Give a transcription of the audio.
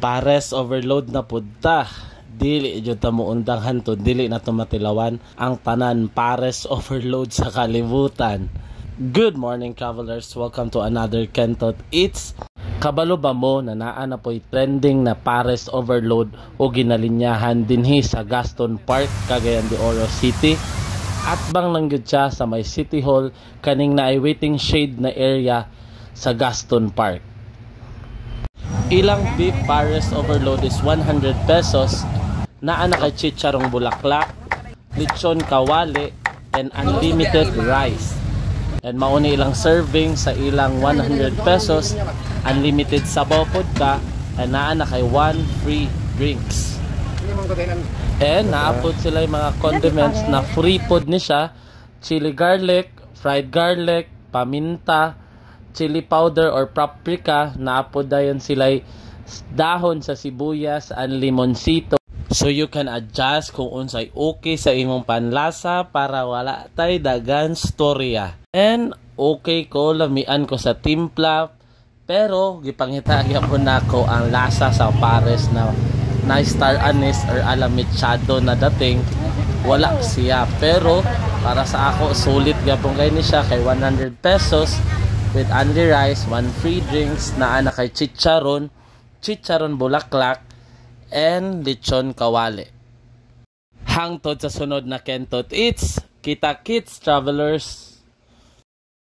Pares overload na pudta. Dili jud ta mo undang hantud, dili na to matilawan ang tanan pares overload sa kalibutan. Good morning travelers, welcome to another Kentot Eats. Kabalo ba mo na naa na po'y trending na pares overload o ginalinyahan dinhi sa Gaston Park, Cagayan de Oro City? At bang langgod siya sa may City Hall kaning na ay waiting shade na area sa Gaston Park. Ilang beef pares overload is 100 pesos. Naa na kay chicharong bulaklak, lechon kawali, and unlimited rice. And mauni ilang serving sa ilang 100 pesos, unlimited sabaw pod ka, and naa na kay 1 free drinks. And naapod sila yung mga condiments na free pod ni siya, chili garlic, fried garlic, paminta, chili powder or paprika, naapod dayon sila dahon sa sibuyas and limoncito. So you can adjust kung unsay okay sa imong panlasa para wala tay dagan storya. And okay ko, lamian ko sa timpla, pero gipangita gyapon nako ang lasa sa pares na star anise or alamitsado na dating wala siya. Pero para sa ako sulit gyapon kay ni siya kay 100 pesos with only rice, 1 free drinks, naa na kay chicharon bulaklak, and lechon kawali. Hangtod sa sunod na Kentot Eats. Kita kits travelers!